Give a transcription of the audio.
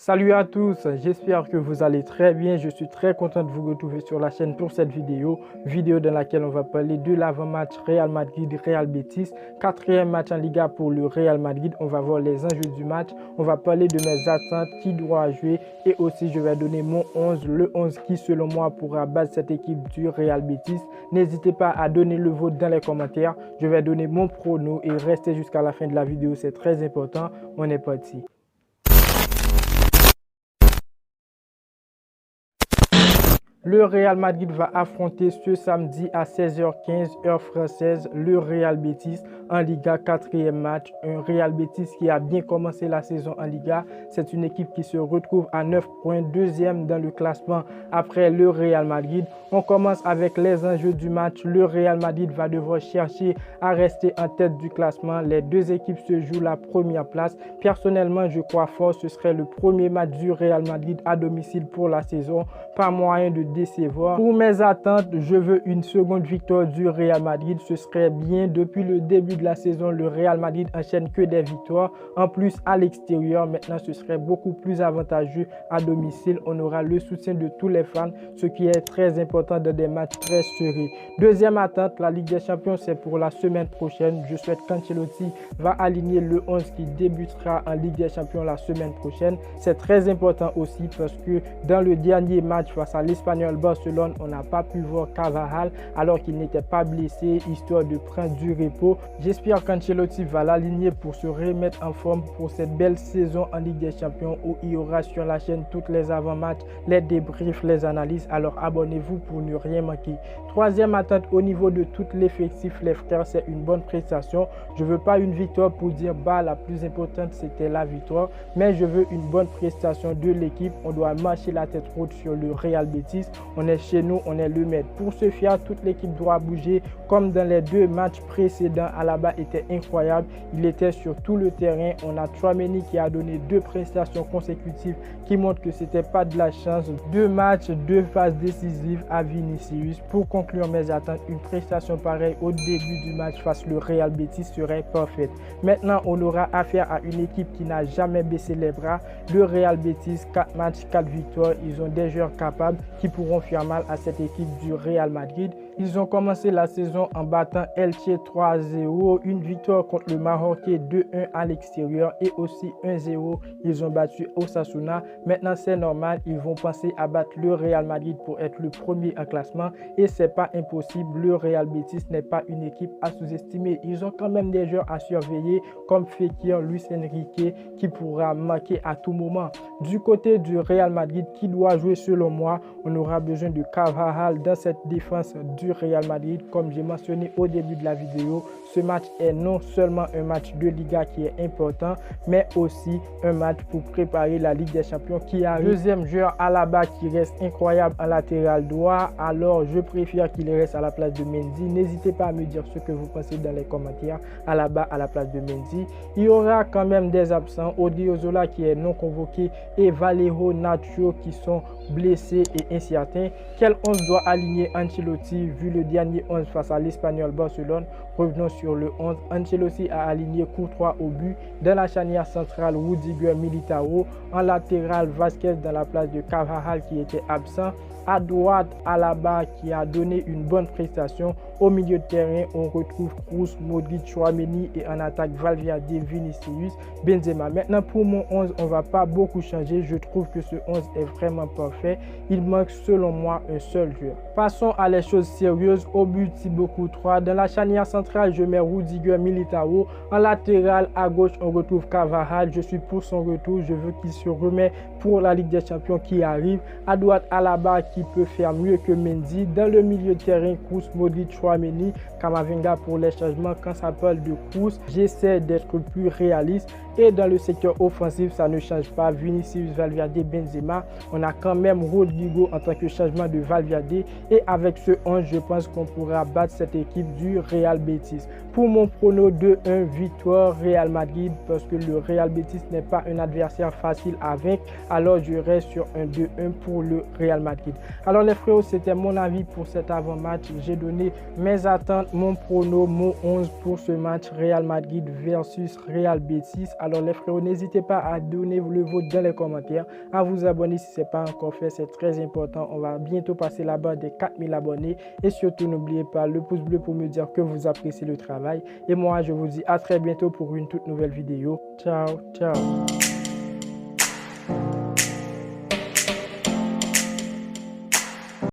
Salut à tous, j'espère que vous allez très bien. Je suis très content de vous retrouver sur la chaîne pour cette vidéo dans laquelle on va parler de l'avant-match Real Madrid-Real Betis, quatrième match en Liga pour le Real Madrid. On va voir les enjeux du match, on va parler de mes attentes, qui doit jouer et aussi je vais donner mon 11, le 11 qui selon moi pourra battre cette équipe du Real Betis. N'hésitez pas à donner le vote dans les commentaires, je vais donner mon prono et restez jusqu'à la fin de la vidéo, c'est très important. On est parti. Le Real Madrid va affronter ce samedi à 16h15 heure française le Real Betis en Liga, quatrième match. Un Real Betis qui a bien commencé la saison en Liga. C'est une équipe qui se retrouve à 9 points, deuxième dans le classement après le Real Madrid. On commence avec les enjeux du match. Le Real Madrid va devoir chercher à rester en tête du classement. Les deux équipes se jouent la première place. Personnellement, je crois fort ce serait le premier match du Real Madrid à domicile pour la saison. Pas moyen de décevoir. Pour mes attentes, je veux une seconde victoire du Real Madrid. Ce serait bien. Depuis le début de la saison, le Real Madrid enchaîne que des victoires. En plus, à l'extérieur, maintenant, ce serait beaucoup plus avantageux à domicile. On aura le soutien de tous les fans, ce qui est très important dans des matchs très serrés. Deuxième attente, la Ligue des Champions, c'est pour la semaine prochaine. Je souhaite qu'Ancelotti va aligner le 11 qui débutera en Ligue des Champions la semaine prochaine. C'est très important aussi parce que dans le dernier match face à l'Espagnol Barcelone, on n'a pas pu voir Carvajal alors qu'il n'était pas blessé, histoire de prendre du repos. J'espère qu'Ancelotti va l'aligner pour se remettre en forme pour cette belle saison en Ligue des Champions où il y aura sur la chaîne toutes les avant-matchs, les débriefs, les analyses. Alors abonnez-vous pour ne rien manquer. Troisième attente au niveau de tout l'effectif, les frères, c'est une bonne prestation. Je ne veux pas une victoire pour dire bah la plus importante c'était la victoire, mais je veux une bonne prestation de l'équipe. On doit marcher la tête haute sur le Real Betis. On est chez nous, on est le maître. Pour ce faire, toute l'équipe doit bouger comme dans les deux matchs précédents. Alaba était incroyable, il était sur tout le terrain. On a Tchouaméni qui a donné deux prestations consécutives qui montrent que c'était pas de la chance. Deux matchs, deux phases décisives à Vinicius. Pour conclure mes attentes, une prestation pareille au début du match face au Real Betis serait parfaite. Maintenant, on aura affaire à une équipe qui n'a jamais baissé les bras. Le Real Betis, 4 matchs, 4 victoires. Ils ont des joueurs capables qui pourront faire mal à cette équipe du Real Madrid. Ils ont commencé la saison en battant Elche 3-0, une victoire contre le Marocain 2-1 à l'extérieur et aussi 1-0. Ils ont battu Osasuna. Maintenant, c'est normal, ils vont penser à battre le Real Madrid pour être le premier en classement et c'est pas impossible. Le Real Betis n'est pas une équipe à sous-estimer. Ils ont quand même des joueurs à surveiller comme Fekir, Luis Enrique qui pourra marquer à tout moment. Du côté du Real Madrid qui doit jouer selon moi, on aura besoin de Carvajal dans cette défense du Real Madrid. Comme j'ai mentionné au début de la vidéo, ce match est non seulement un match de Liga qui est important, mais aussi un match pour préparer la Ligue des Champions qui arrive. Deuxième joueur, Alaba, qui reste incroyable en latéral droit. Alors, je préfère qu'il reste à la place de Mendy. N'hésitez pas à me dire ce que vous pensez dans les commentaires. Alaba à la place de Mendy. Il y aura quand même des absents. Odriozola qui est non convoqué et Valero Nacho qui sont blessés et incertains. Quel 11 doit aligner Ancelotti vu le dernier 11 face à l'Espagnol Barcelone? Revenons sur le 11. Ancelotti a aligné Courtois au but. Dans la charnière centrale, Rudiger, Militao. En latéral, Vasquez dans la place de Carvajal qui était absent. À droite, Alaba qui a donné une bonne prestation. Au milieu de terrain, on retrouve Kroos, Modric, Tchouaméni et en attaque Valverde, Vinicius, Benzema. Maintenant, pour mon 11, on ne va pas beaucoup changer. Je trouve que ce 11 est vraiment parfait. Il manque selon moi un seul joueur. Passons à les choses sérieuses. Au but, Thibaut Courtois. Dans la charnière centrale, je mets Rudiger, Militao. En latéral, à gauche, on retrouve Carvajal. Je suis pour son retour. Je veux qu'il se remette pour la Ligue des Champions qui arrive. À droite, Alaba qui peut faire mieux que Mendy. Dans le milieu de terrain, Kroos, Modric, Tchouaméni, Camavinga pour les changements. Quand ça parle de Kroos, j'essaie d'être plus réaliste. Et dans le secteur offensif, ça ne change pas. Vinicius, Valverde, Benzema. On a quand même Rodrigo en tant que changement de Valverde. Et avec ce 11, je pense qu'on pourra battre cette équipe du Real Betis. Pour mon prono 2-1, victoire Real Madrid, parce que le Real Betis n'est pas un adversaire facile à vaincre. Alors je reste sur un 2-1 pour le Real Madrid. Alors les frères, c'était mon avis pour cet avant-match. J'ai donné mes attentes, mon prono, mon 11 pour ce match Real Madrid versus Real Betis. Alors les frérots, n'hésitez pas à donner le vôtre dans les commentaires, à vous abonner si ce n'est pas encore fait, c'est très important. On va bientôt passer la barre des 4000 abonnés et surtout n'oubliez pas le pouce bleu pour me dire que vous appréciez le travail. Et moi, je vous dis à très bientôt pour une toute nouvelle vidéo. Ciao, ciao.